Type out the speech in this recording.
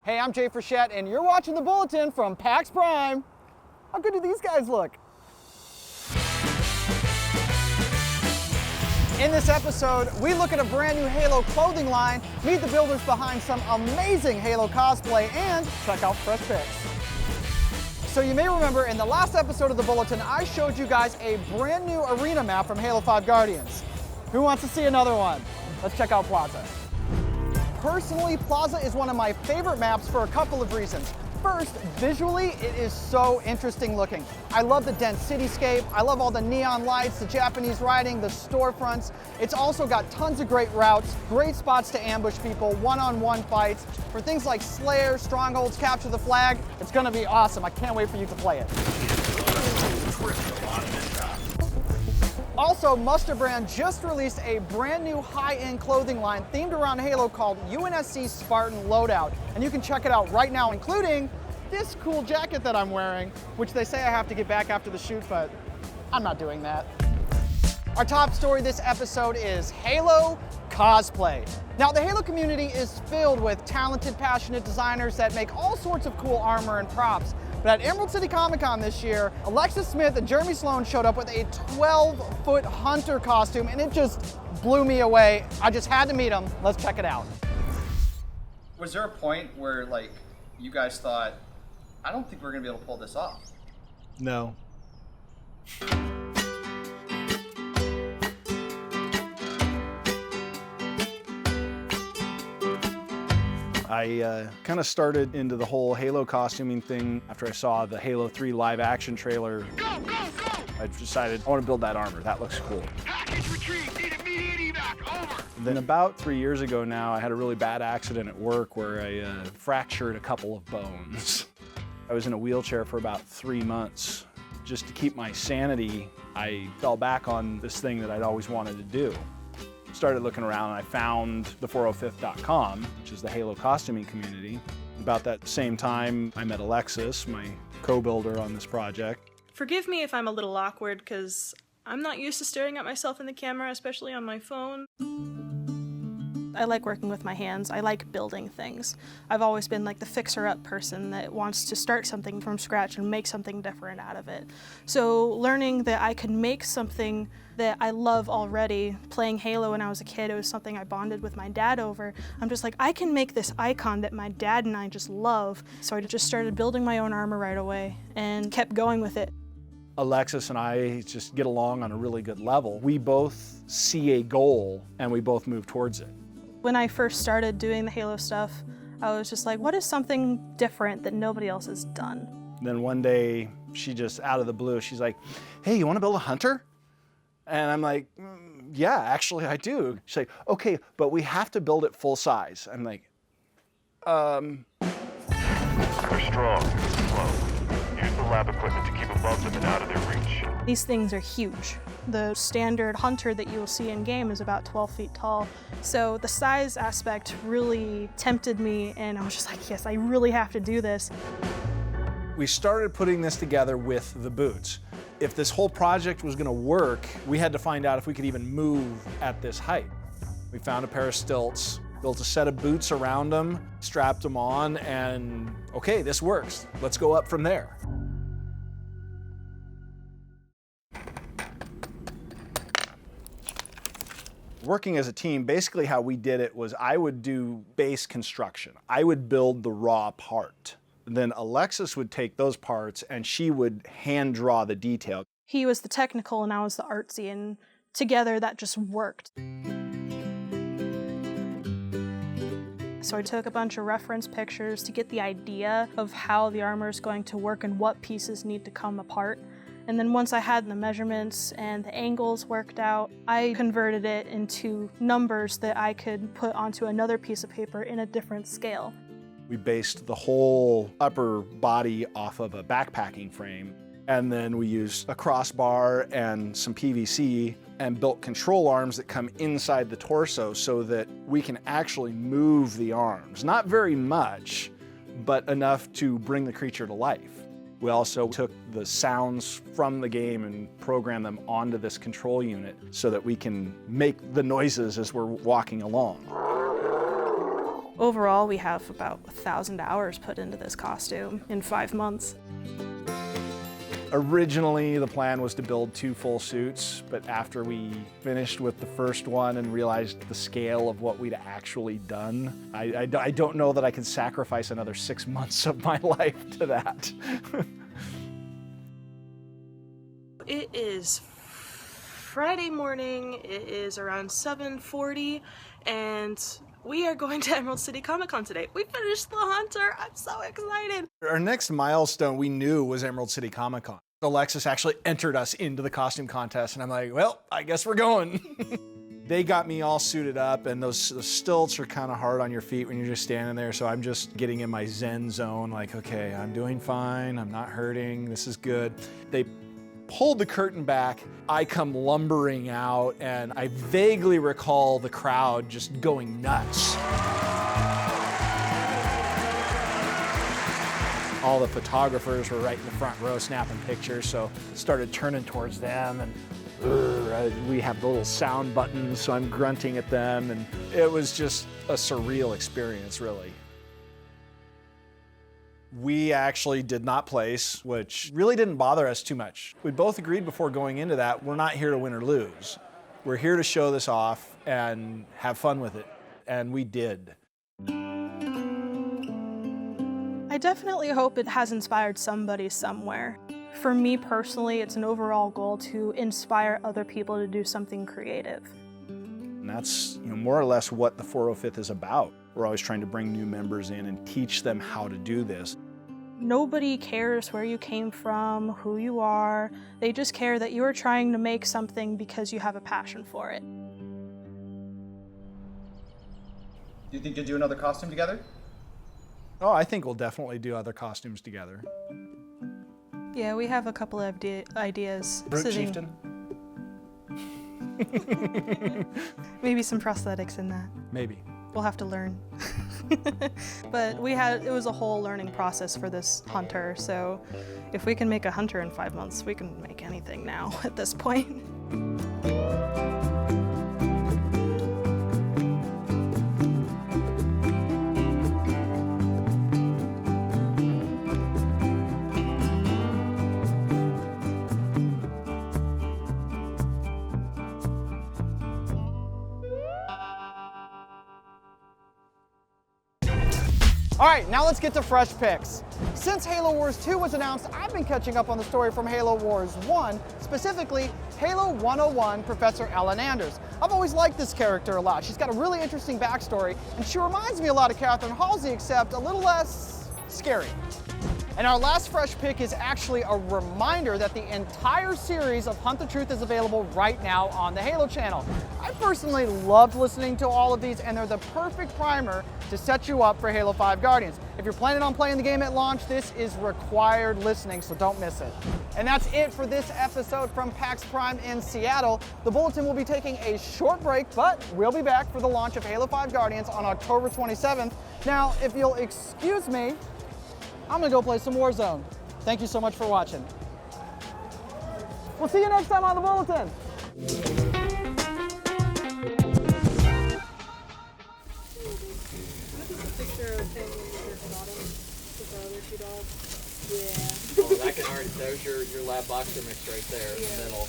Hey, I'm Jay Frechette, and you're watching the Bulletin from PAX Prime. How good do these guys look? In this episode, we look at a brand new Halo clothing line, meet the builders behind some amazing Halo cosplay, and check out fresh picks. So you may remember in the last episode of the Bulletin, I showed you guys a brand new arena map from Halo 5 Guardians. Who wants to see another one? Let's check out Plaza. Personally, Plaza is one of my favorite maps for a couple of reasons. First, visually, it is so interesting looking. I love the dense cityscape. I love all the neon lights, the Japanese writing, the storefronts. It's also got tons of great routes, great spots to ambush people, one-on-one fights. For things like Slayer, Strongholds, Capture the Flag, it's gonna be awesome. I can't wait for you to play it. Also, Musterbrand just released a brand new high-end clothing line themed around Halo called UNSC Spartan Loadout. And you can check it out right now, including this cool jacket that I'm wearing, which they say I have to get back after the shoot, but I'm not doing that. Our top story this episode is Halo cosplay. Now, the Halo community is filled with talented, passionate designers that make all sorts of cool armor and props. But at Emerald City Comic Con this year, Alexis Smith and Jeremy Sloan showed up with a 12-foot hunter costume, and it just blew me away. I just had to meet them. Let's check it out. Was there a point where, like, you guys thought, I don't think we're gonna be able to pull this off? No. I kind of started into the whole Halo costuming thing after I saw the Halo 3 live action trailer. Go, go, go! I decided I want to build that armor. That looks cool. Package retrieved. Need immediate evac. Over. Then about 3 years ago now, I had a really bad accident at work where I fractured a couple of bones. I was in a wheelchair for about 3 months. Just to keep my sanity, I fell back on this thing that I'd always wanted to do. Started looking around and I found the 405th.com, which is the Halo costuming community. About that same time, I met Alexis, my co-builder on this project. Forgive me if I'm a little awkward, because I'm not used to staring at myself in the camera, especially on my phone. I like working with my hands. I like building things. I've always been like the fixer-up person that wants to start something from scratch and make something different out of it. So learning that I could make something that I love already, playing Halo when I was a kid, it was something I bonded with my dad over. I'm just like, I can make this icon that my dad and I just love. So I just started building my own armor right away and kept going with it. Alexis and I just get along on a really good level. We both see a goal and we both move towards it. When I first started doing the Halo stuff, I was just like, what is something different that nobody else has done? Then one day, she just out of the blue, she's like, hey, you want to build a hunter? And I'm like, yeah, actually I do. She's like, okay, but we have to build it full size. I'm like, They're strong, slow. Use the lab equipment to keep above them and out of their reach. These things are huge. The standard hunter that you will see in game is about 12 feet tall. So the size aspect really tempted me, and I was just like, yes, I really have to do this. we started putting this together with the boots. If this whole project was gonna work, we had to find out if we could even move at this height. We found a pair of stilts, built a set of boots around them, strapped them on, and okay, this works. Let's go up from there. Working as a team, basically how we did it was I would do base construction. I would build the raw part. Then Alexis would take those parts and she would hand draw the detail. He was the technical and I was the artsy, and together that just worked. So I took a bunch of reference pictures to get the idea of how the armor is going to work and what pieces need to come apart. And then once I had the measurements and the angles worked out, I converted it into numbers that I could put onto another piece of paper in a different scale. We based the whole upper body off of a backpacking frame. And then we used a crossbar and some PVC and built control arms that come inside the torso so that we can actually move the arms. Not very much, but enough to bring the creature to life. We also took the sounds from the game and programmed them onto this control unit so that we can make the noises as we're walking along. Overall, we have about 1,000 hours put into this costume in 5 months. Originally, the plan was to build 2 full suits, but after we finished with the first one and realized the scale of what we'd actually done, I don't know that I can sacrifice another 6 months of my life to that. It is Friday morning, it is around 7:40, and we are going to Emerald City Comic Con today. We finished the Hunter, I'm so excited. Our next milestone we knew was Emerald City Comic Con. Alexis actually entered us into the costume contest, and I'm like, well, I guess we're going. They got me all suited up, and those stilts are kind of hard on your feet when you're just standing there, so I'm just getting in my zen zone, like, okay, I'm doing fine, I'm not hurting, this is good. They pulled the curtain back, I come lumbering out, and I vaguely recall the crowd just going nuts. All the photographers were right in the front row snapping pictures, so started turning towards them, and we have the little sound buttons, so I'm grunting at them, and it was just a surreal experience, really. We actually did not place, which really didn't bother us too much. We both agreed before going into that, we're not here to win or lose. We're here to show this off and have fun with it, and we did. I definitely hope it has inspired somebody somewhere. For me personally, it's an overall goal to inspire other people to do something creative. And that's more or less what the 405th is about. We're always trying to bring new members in and teach them how to do this. Nobody cares where you came from, who you are. They just care that you are trying to make something because you have a passion for it. Do you think you'll do another costume together? Oh, I think we'll definitely do other costumes together. Yeah, we have a couple of ideas. Brute Chieftain? Maybe some prosthetics in that. Maybe. We'll have to learn. But it was a whole learning process for this hunter, so if we can make a hunter in 5 months, we can make anything now at this point. All right, now let's get to fresh picks. Since Halo Wars 2 was announced, I've been catching up on the story from Halo Wars 1, specifically Halo 101 Professor Ellen Anders. I've always liked this character a lot. She's got a really interesting backstory, and she reminds me a lot of Catherine Halsey, except a little less scary. And our last fresh pick is actually a reminder that the entire series of Hunt the Truth is available right now on the Halo channel. I personally loved listening to all of these, and they're the perfect primer to set you up for Halo 5 Guardians. If you're planning on playing the game at launch, this is required listening, so don't miss it. And that's it for this episode from PAX Prime in Seattle. The Bulletin will be taking a short break, but we'll be back for the launch of Halo 5 Guardians on October 27th. Now, if you'll excuse me, I'm gonna go play some Warzone. Thank you so much for watching. We'll see you next time on the Bulletin. Oh, that can already, there's your lab boxer mix right there in the middle.